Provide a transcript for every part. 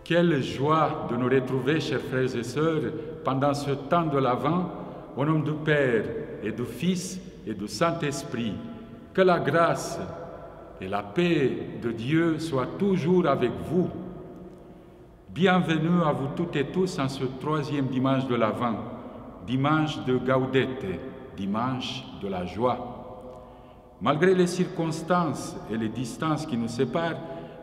Quelle joie de nous retrouver, chers frères et sœurs, pendant ce temps de l'Avent, au nom du Père et du Fils et du Saint-Esprit. Que la grâce et la paix de Dieu soient toujours avec vous. Bienvenue à vous toutes et tous en ce troisième dimanche de l'Avent, dimanche de Gaudete, dimanche de la joie. Malgré les circonstances et les distances qui nous séparent,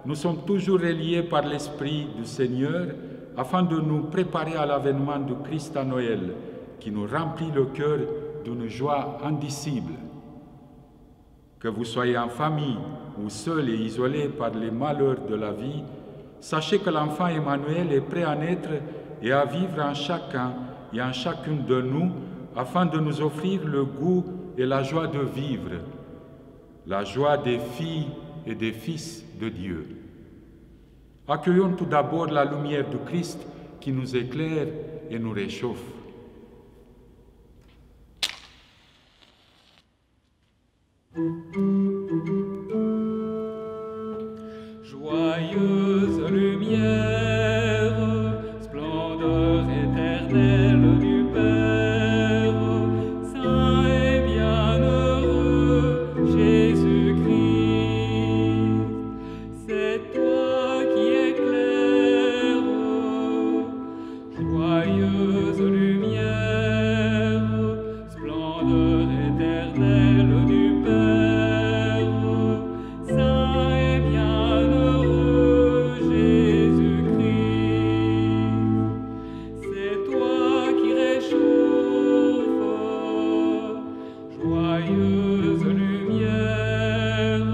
nous sommes toujours reliés par l'Esprit du Seigneur afin de nous préparer à l'avènement du Christ à Noël, qui nous remplit le cœur d'une joie indicible. Que vous soyez en famille ou seul et isolé par les malheurs de la vie, sachez que l'enfant Emmanuel est prêt à naître et à vivre en chacun et en chacune de nous afin de nous offrir le goût et la joie de vivre, la joie des filles et des fils de Dieu. Accueillons tout d'abord la lumière du Christ qui nous éclaire et nous réchauffe. Joyeuse lumière, splendeur éternelle du Père, saint et bienheureux Jésus-Christ, c'est toi qui éclaires. Joyeuse lumière, splendeur éternelle du Père, saint et bienheureux Jésus-Christ, c'est toi qui réchauffe. Joyeuse lumière,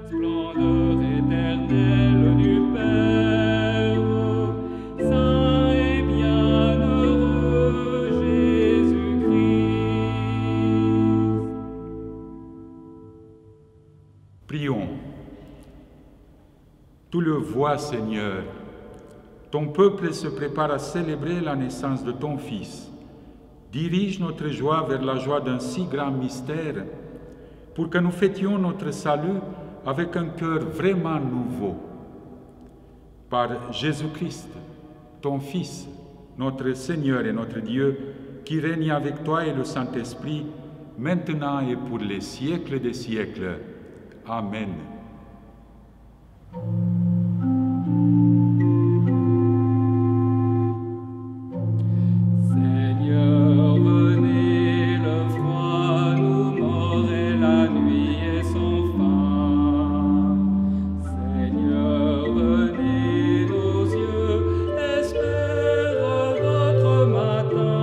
splendeur éternelle du Père, saint et bienheureux Jésus-Christ. Prions. Tu le vois, Seigneur, ton peuple se prépare à célébrer la naissance de ton Fils. Dirige notre joie vers la joie d'un si grand mystère, pour que nous fêtions notre salut avec un cœur vraiment nouveau. Par Jésus-Christ, ton Fils, notre Seigneur et notre Dieu, qui règne avec toi et le Saint-Esprit, maintenant et pour les siècles des siècles. Amen. Seigneur, venez, le froid nous mord et la nuit est sans fin. Seigneur, venez, nos yeux espèrent votre matin.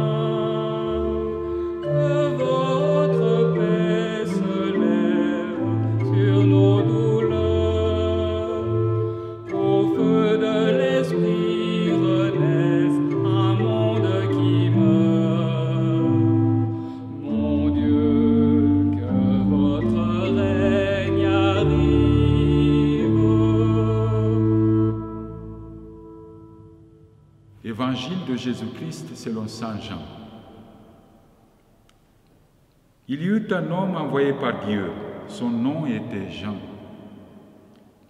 Que votre paix se lève sur nos douleurs. Au feu de l'esprit renaisse un monde qui meurt. Mon Dieu, que votre règne arrive. Évangile de Jésus-Christ selon saint Jean. Il y eut un homme envoyé par Dieu, son nom était Jean.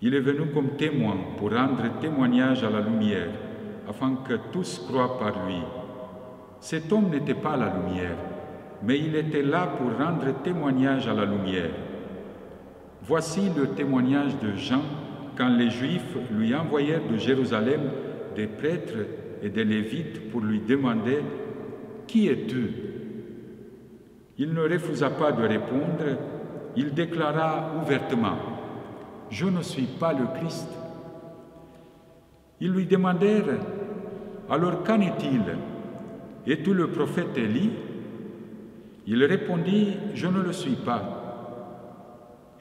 Il est venu comme témoin pour rendre témoignage à la lumière, afin que tous croient par lui. Cet homme n'était pas la lumière, mais il était là pour rendre témoignage à la lumière. Voici le témoignage de Jean quand les Juifs lui envoyèrent de Jérusalem des prêtres et des Lévites pour lui demander « Qui es-tu » Il ne refusa pas de répondre, il déclara ouvertement « Je ne suis pas le Christ ». Ils lui demandèrent « Alors qu'en est-il? Es-tu le prophète Élie » Il répondit « Je ne le suis pas ».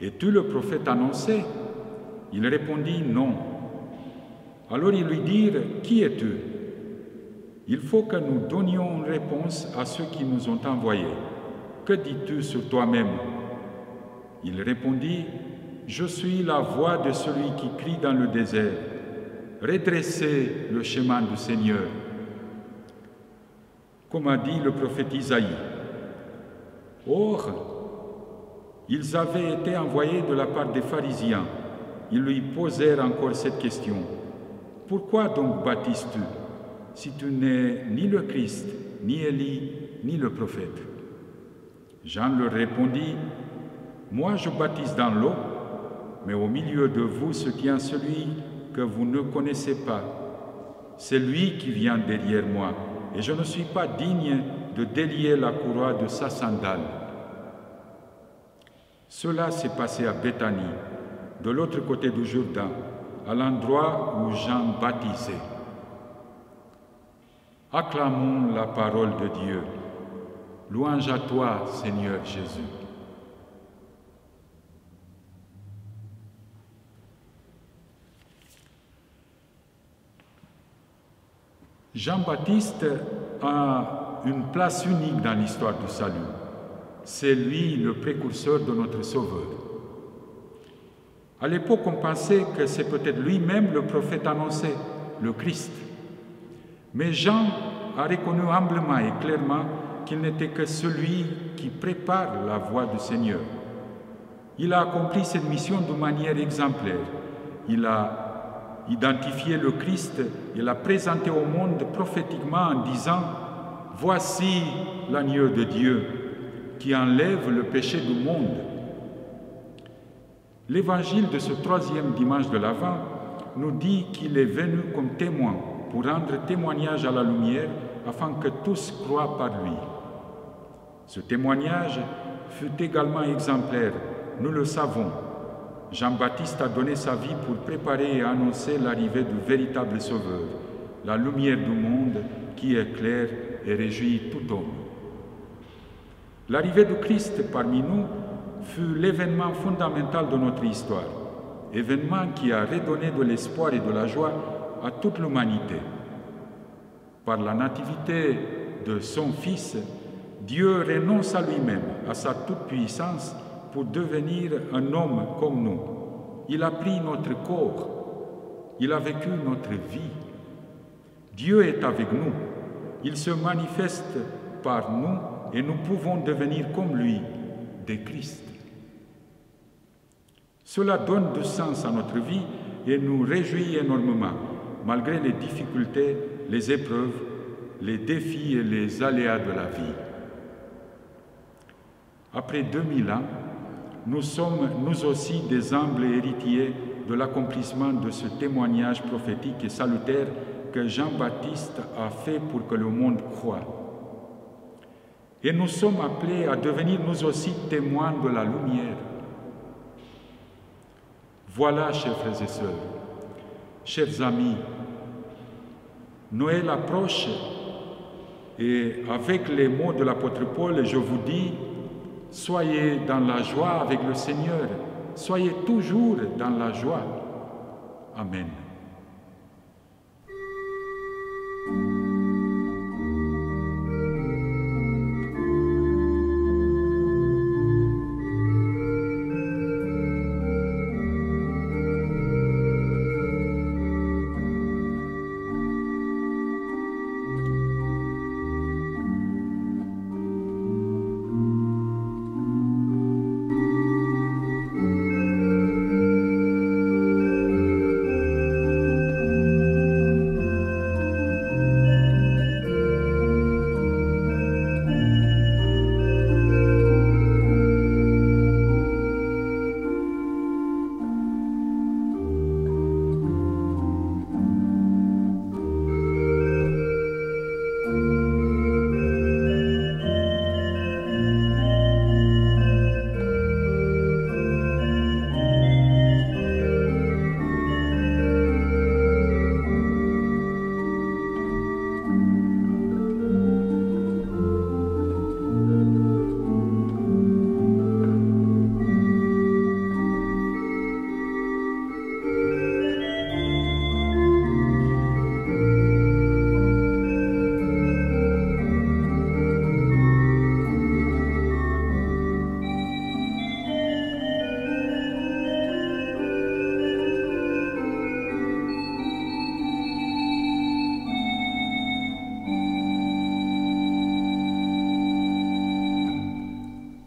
« Es-tu le prophète annoncé » Il répondit « Non ». Alors ils lui dirent « Qui es-tu » Il faut que nous donnions une réponse à ceux qui nous ont envoyés. Que dis-tu sur toi-même? Il répondit « Je suis la voix de celui qui crie dans le désert. Redressez le chemin du Seigneur. » Comme a dit le prophète Isaïe. Or, ils avaient été envoyés de la part des pharisiens. Ils lui posèrent encore cette question. pourquoi donc baptises-tu, si tu n'es ni le Christ, ni Élie, ni le prophète? Jean leur répondit, moi je baptise dans l'eau, mais au milieu de vous se tient celui que vous ne connaissez pas. C'est lui qui vient derrière moi, et je ne suis pas digne de délier la courroie de sa sandale. Cela s'est passé à Béthanie, de l'autre côté du Jourdain, à l'endroit où Jean baptisait. Acclamons la parole de Dieu. Louange à toi, Seigneur Jésus. Jean-Baptiste a une place unique dans l'histoire du salut. C'est lui le précurseur de notre Sauveur. À l'époque, on pensait que c'est peut-être lui-même le prophète annoncé, le Christ. Mais Jean a reconnu humblement et clairement qu'il n'était que celui qui prépare la voie du Seigneur. Il a accompli cette mission de manière exemplaire. Il a identifié le Christ et l'a présenté au monde prophétiquement en disant « Voici l'agneau de Dieu qui enlève le péché du monde ». L'évangile de ce troisième dimanche de l'Avent nous dit qu'il est venu comme témoin pour rendre témoignage à la lumière afin que tous croient par lui. Ce témoignage fut également exemplaire, nous le savons. Jean-Baptiste a donné sa vie pour préparer et annoncer l'arrivée du véritable Sauveur, la lumière du monde qui éclaire et réjouit tout homme. L'arrivée du Christ parmi nous fut l'événement fondamental de notre histoire, événement qui a redonné de l'espoir et de la joie à toute l'humanité. Par la nativité de son Fils, Dieu renonce à lui-même, à sa toute-puissance, pour devenir un homme comme nous. Il a pris notre corps, il a vécu notre vie. Dieu est avec nous, il se manifeste par nous et nous pouvons devenir comme lui, des Christ. Cela donne du sens à notre vie et nous réjouit énormément, malgré les difficultés, les épreuves, les défis et les aléas de la vie. Après 2000 ans, nous sommes nous aussi des humbles héritiers de l'accomplissement de ce témoignage prophétique et salutaire que Jean-Baptiste a fait pour que le monde croie. Et nous sommes appelés à devenir nous aussi témoins de la lumière. Voilà, chers frères et sœurs, chers amis, Noël approche et avec les mots de l'apôtre Paul, je vous dis, soyez dans la joie avec le Seigneur, soyez toujours dans la joie. Amen.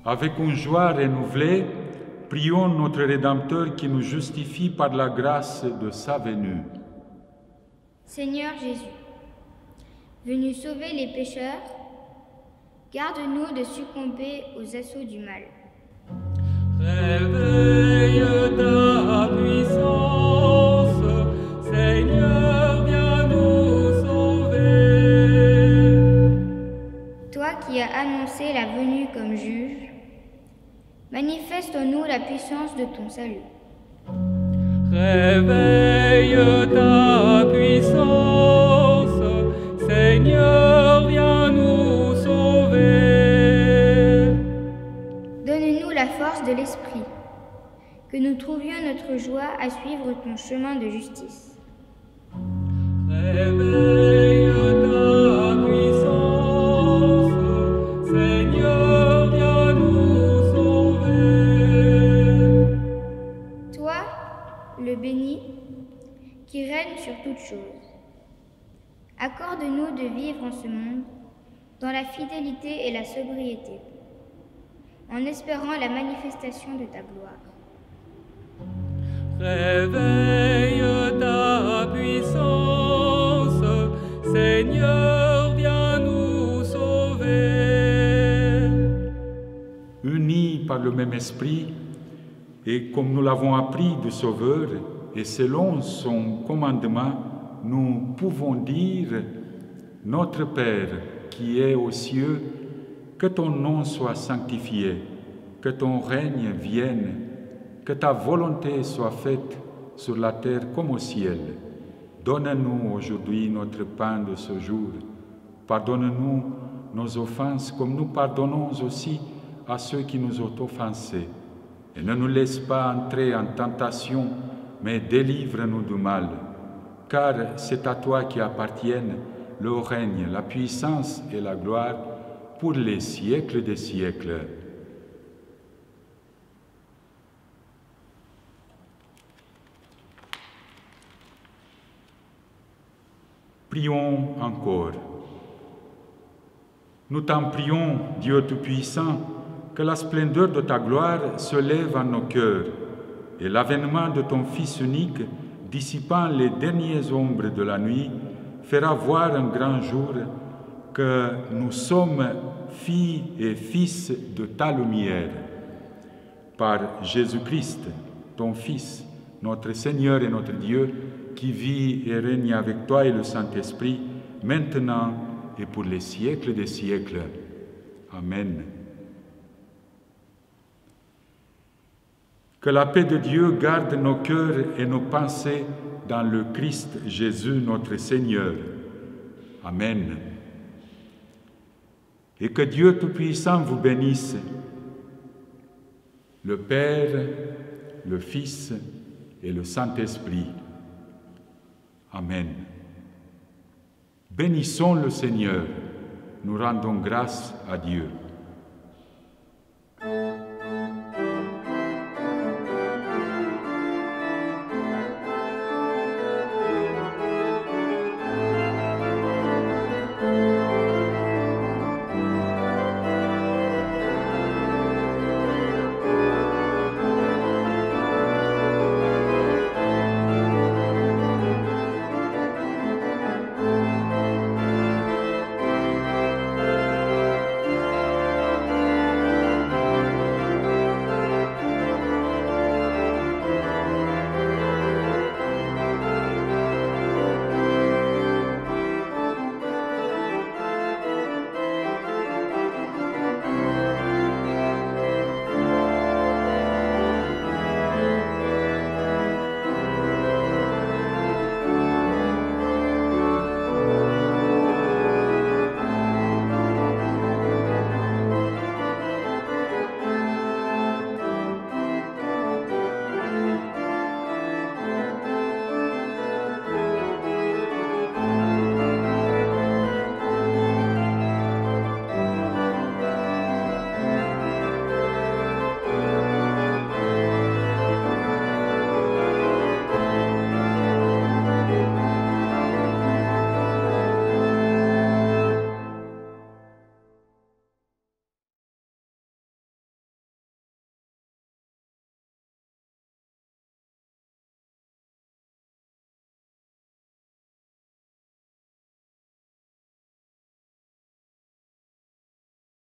Avec une joie renouvelée, prions notre Rédempteur qui nous justifie par la grâce de sa venue. Seigneur Jésus, venu sauver les pécheurs, garde-nous de succomber aux assauts du mal. Réveille ta puissance, Seigneur, viens nous sauver. Toi qui as annoncé la venue comme juge, manifeste en nous la puissance de ton salut. Réveille ta puissance, Seigneur, viens nous sauver. Donne-nous la force de l'esprit, que nous trouvions notre joie à suivre ton chemin de justice. Réveille ta puissance, Seigneur, viens nous sauver. Toi, le béni, qui règne sur toutes choses, accorde-nous de vivre en ce monde dans la fidélité et la sobriété, en espérant la manifestation de ta gloire. Réveille ta puissance, Seigneur, viens nous sauver. Unis par le même esprit, et comme nous l'avons appris du Sauveur, et selon son commandement, nous pouvons dire « Notre Père qui es aux cieux, que ton nom soit sanctifié, que ton règne vienne, que ta volonté soit faite sur la terre comme au ciel. Donne-nous aujourd'hui notre pain de ce jour. Pardonne-nous nos offenses comme nous pardonnons aussi à ceux qui nous ont offensés. Et ne nous laisse pas entrer en tentation, mais délivre-nous du mal. Car c'est à toi qui appartiennent le règne, la puissance et la gloire pour les siècles des siècles. Prions encore. Nous t'en prions, Dieu Tout-Puissant, que la splendeur de ta gloire se lève en nos cœurs et l'avènement de ton Fils unique, dissipant les dernières ombres de la nuit, fera voir un grand jour que nous sommes filles et fils de ta lumière. Par Jésus-Christ, ton Fils, notre Seigneur et notre Dieu, qui vit et règne avec toi et le Saint-Esprit, maintenant et pour les siècles des siècles. Amen. Que la paix de Dieu garde nos cœurs et nos pensées dans le Christ Jésus notre Seigneur. Amen. Et que Dieu Tout-Puissant vous bénisse, le Père, le Fils et le Saint-Esprit. Amen. Bénissons le Seigneur, nous rendons grâce à Dieu.